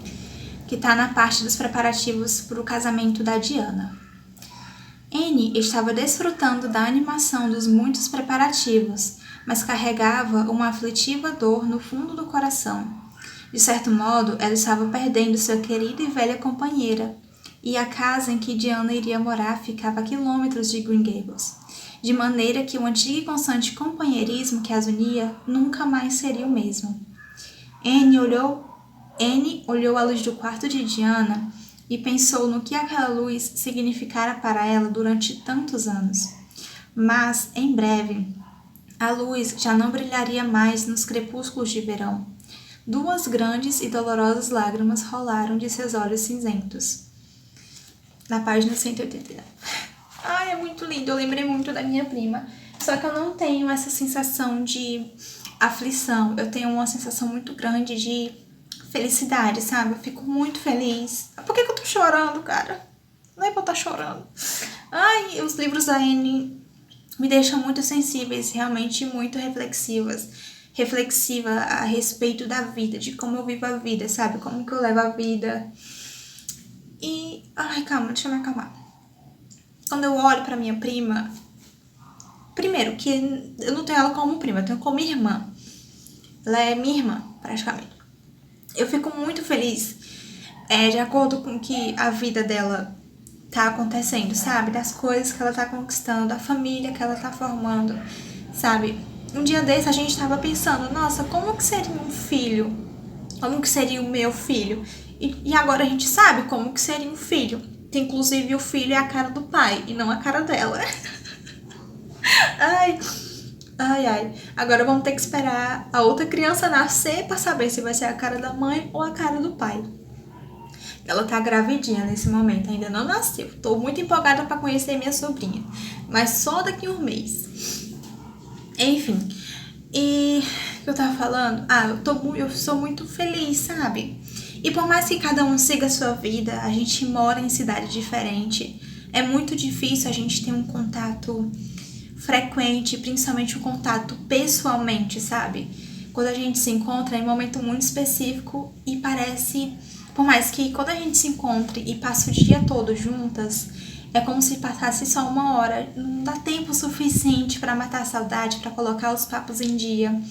que tá na parte dos preparativos pro casamento da Diana. Anne estava desfrutando da animação dos muitos preparativos, mas carregava uma aflitiva dor no fundo do coração. De certo modo, ela estava perdendo sua querida e velha companheira, e a casa em que Diana iria morar ficava a quilômetros de Green Gables, de maneira que o antigo e constante companheirismo que as unia nunca mais seria o mesmo. Anne olhou a luz do quarto de Diana e pensou no que aquela luz significara para ela durante tantos anos. Mas, em breve, a luz já não brilharia mais nos crepúsculos de verão. Duas grandes e dolorosas lágrimas rolaram de seus olhos cinzentos. Na página 189. Ai, é muito lindo, eu lembrei muito da minha prima. Só que eu não tenho essa sensação de aflição, eu tenho uma sensação muito grande de felicidade, sabe? Eu fico muito feliz. Por que eu tô chorando, cara? Não é pra eu estar chorando. Ai, os livros da Anne me deixam muito sensíveis, realmente muito reflexiva a respeito da vida, de como eu vivo a vida, sabe? Como que eu levo a vida. E, ai, calma, deixa eu me acalmar. Quando eu olho pra minha prima, primeiro, que eu não tenho ela como prima, eu tenho como irmã. Ela é minha irmã, praticamente. Eu fico muito feliz, de acordo com que a vida dela tá acontecendo, sabe? Das coisas que ela tá conquistando, da família que ela tá formando, sabe? Um dia desse a gente tava pensando, nossa, como que seria um filho? Como que seria o meu filho? E agora a gente sabe como que seria um filho. Que inclusive o filho é a cara do pai e não a cara dela. Ai, ai. Agora vamos ter que esperar a outra criança nascer pra saber se vai ser a cara da mãe ou a cara do pai. Ela tá gravidinha nesse momento, ainda não nasceu. Tô muito empolgada pra conhecer minha sobrinha. Mas só daqui a um mês. Enfim. E o que eu tava falando? Eu sou muito feliz, sabe? E por mais que cada um siga a sua vida, a gente mora em cidade diferente. É muito difícil a gente ter um contato frequente, principalmente um contato pessoalmente, sabe? Quando a gente se encontra é em um momento muito específico e parece, por mais que quando a gente se encontre e passa o dia todo juntas, é como se passasse só uma hora, não dá tempo suficiente para matar a saudade, para colocar os papos em dia.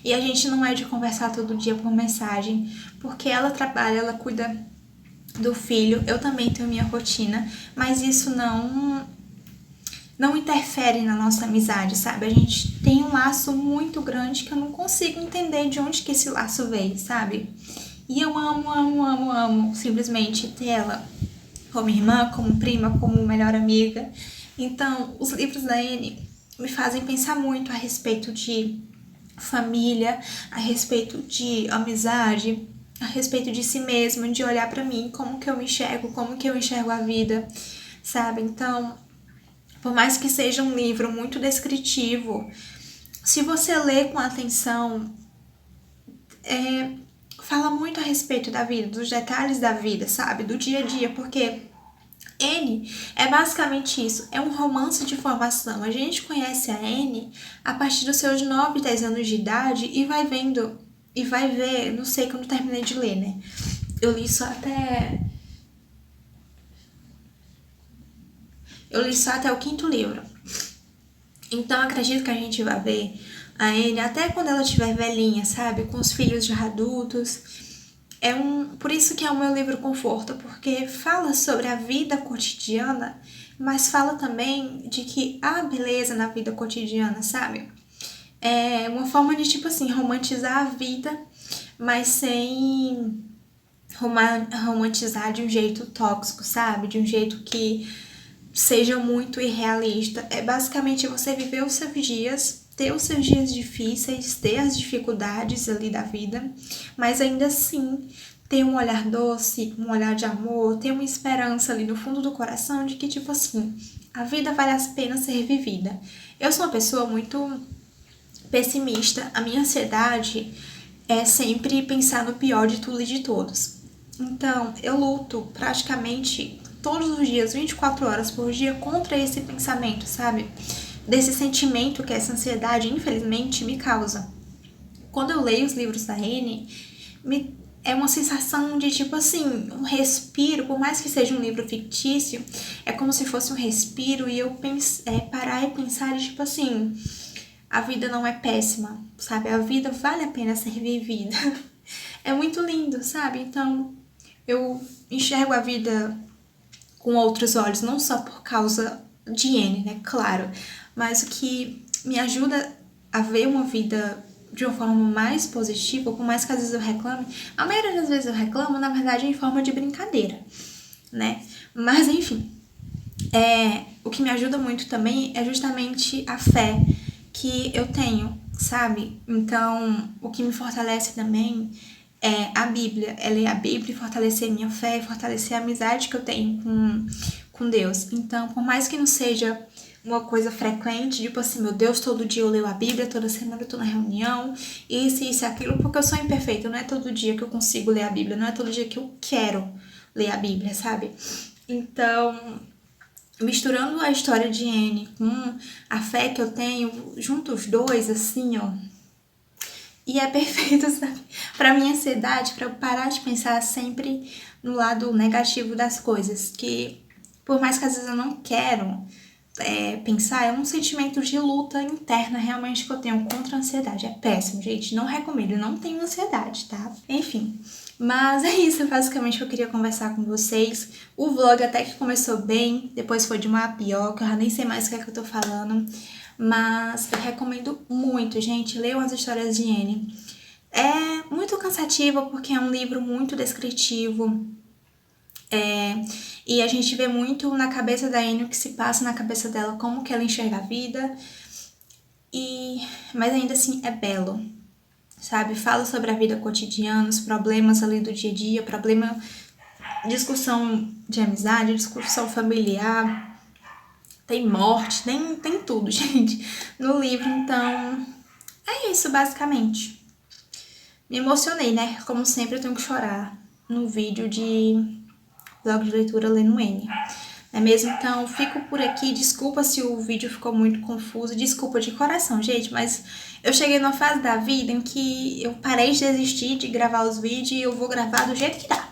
E a gente não é de conversar todo dia por mensagem, porque ela trabalha, ela cuida do filho, eu também tenho minha rotina, mas isso não interfere na nossa amizade, sabe? A gente tem um laço muito grande que eu não consigo entender de onde que esse laço veio, sabe? E eu amo simplesmente ter ela como irmã, como prima, como melhor amiga. Então, os livros da Anne me fazem pensar muito a respeito de família, a respeito de amizade, a respeito de si mesma, de olhar pra mim, como que eu me enxergo, como que eu enxergo a vida, sabe? Então, por mais que seja um livro muito descritivo, se você lê com atenção, fala muito a respeito da vida, dos detalhes da vida, sabe? Do dia a dia, porque Anne é basicamente isso, é um romance de formação. A gente conhece a Anne a partir dos seus 9, 10 anos de idade e vai vendo, e vai ver, não sei quando terminei de ler, né? Eu li só até o 5º livro. Então acredito que a gente vai ver a Anne até quando ela estiver velhinha, sabe? Com os filhos já adultos. Por isso que é o meu livro conforto, porque fala sobre a vida cotidiana, mas fala também de que há beleza na vida cotidiana, sabe? É uma forma de, tipo assim, romantizar a vida, mas sem romantizar de um jeito tóxico, sabe? De um jeito que seja muito irrealista. É basicamente você viver os seus dias, ter os seus dias difíceis, ter as dificuldades ali da vida, mas ainda assim ter um olhar doce, um olhar de amor, ter uma esperança ali no fundo do coração de que, tipo assim, a vida vale a pena ser vivida. Eu sou uma pessoa muito pessimista, a minha ansiedade é sempre pensar no pior de tudo e de todos. Então, eu luto praticamente todos os dias, 24 horas por dia, contra esse pensamento, sabe? Desse sentimento que essa ansiedade, infelizmente, me causa. Quando eu leio os livros da Anne, é uma sensação de, tipo assim, um respiro, por mais que seja um livro fictício, é como se fosse um respiro e eu parar e pensar, tipo assim, a vida não é péssima, sabe? A vida vale a pena ser vivida. É muito lindo, sabe? Então, eu enxergo a vida com outros olhos, não só por causa de Anne, né? Claro. Mas o que me ajuda a ver uma vida de uma forma mais positiva, por mais que às vezes eu reclame, a maioria das vezes eu reclamo, na verdade, em forma de brincadeira, né? Mas, enfim, o que me ajuda muito também é justamente a fé que eu tenho, sabe? Então, o que me fortalece também é a Bíblia. É ler a Bíblia e fortalecer minha fé e fortalecer a amizade que eu tenho com Deus. Então, por mais que não seja uma coisa frequente, tipo assim, meu Deus, todo dia eu leio a Bíblia, toda semana eu tô na reunião, isso e aquilo, porque eu sou imperfeita, não é todo dia que eu consigo ler a Bíblia, não é todo dia que eu quero ler a Bíblia, sabe? Então, misturando a história de Anne com a fé que eu tenho, junto os dois, assim, ó, e é perfeito, sabe? Pra minha ansiedade, pra eu parar de pensar sempre no lado negativo das coisas, que por mais que às vezes eu não quero pensar, é um sentimento de luta interna realmente que eu tenho contra a ansiedade. É péssimo, gente, não recomendo, eu não tenho ansiedade, tá? Enfim, mas é isso basicamente que eu queria conversar com vocês. O vlog até que começou bem, depois foi de uma a pior, que eu já nem sei mais o que é que eu tô falando. Mas eu recomendo muito, gente, leiam as histórias de Anne. É muito cansativo porque é um livro muito descritivo. E a gente vê muito na cabeça da Anne o que se passa na cabeça dela, como que ela enxerga a vida. Mas ainda assim é belo, sabe? Fala sobre a vida cotidiana, os problemas ali do dia a dia, discussão de amizade, discussão familiar. Tem morte, tem tudo, gente, no livro. Então, é isso, basicamente. Me emocionei, né? Como sempre, eu tenho que chorar no vídeo de vlog de leitura lendo N. Não é mesmo? Então, fico por aqui. Desculpa se o vídeo ficou muito confuso. Desculpa de coração, gente, mas eu cheguei numa fase da vida em que eu parei de desistir de gravar os vídeos e eu vou gravar do jeito que dá.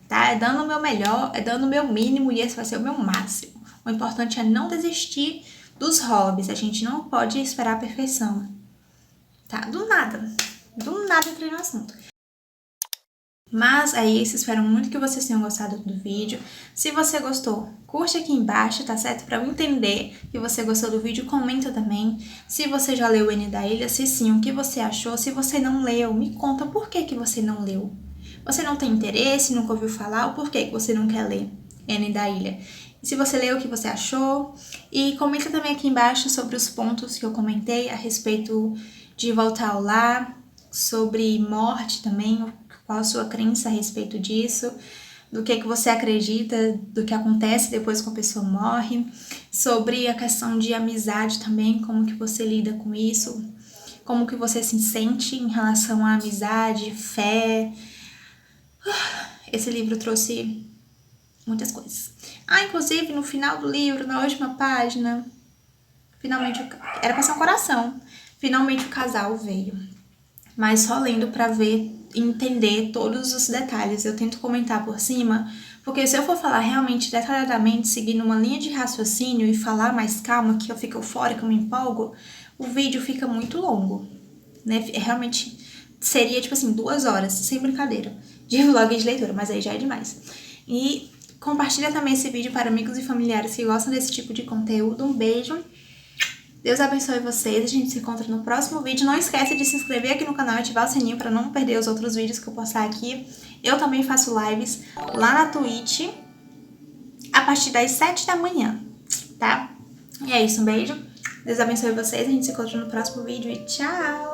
Tá? É dando o meu melhor, é dando o meu mínimo e esse vai ser o meu máximo. O importante é não desistir dos hobbies. A gente não pode esperar a perfeição. Tá? Do nada entrei no assunto. Mas é isso, espero muito que vocês tenham gostado do vídeo. Se você gostou, curte aqui embaixo, tá certo? Pra eu entender que você gostou do vídeo, comenta também. Se você já leu N da Ilha, se sim, o que você achou. Se você não leu, me conta por que você não leu. Você não tem interesse, nunca ouviu falar, ou por que você não quer ler N da Ilha? E se você leu, o que você achou. E comenta também aqui embaixo sobre os pontos que eu comentei a respeito de voltar ao lar, sobre morte também, qual a sua crença a respeito disso, do que você acredita, do que acontece depois que a pessoa morre, sobre a questão de amizade também, como que você lida com isso, como que você se sente em relação à amizade, fé. Esse livro trouxe muitas coisas. Inclusive no final do livro, na última página, finalmente, era pra ser um coração, finalmente o casal veio. Mas só lendo pra ver e entender todos os detalhes. Eu tento comentar por cima, porque se eu for falar realmente detalhadamente, seguindo uma linha de raciocínio e falar mais calma, que eu fico eufórica, eu me empolgo, o vídeo fica muito longo, né? Realmente seria, tipo assim, 2 horas, sem brincadeira, de vlog de leitura, mas aí já é demais. E compartilha também esse vídeo para amigos e familiares que gostam desse tipo de conteúdo. Um beijo Deus abençoe vocês, a gente se encontra no próximo vídeo. Não esquece de se inscrever aqui no canal e ativar o sininho para não perder os outros vídeos que eu postar aqui. Eu também faço lives lá na Twitch a partir das 7 da manhã, tá? E é isso, um beijo. Deus abençoe vocês, a gente se encontra no próximo vídeo e tchau!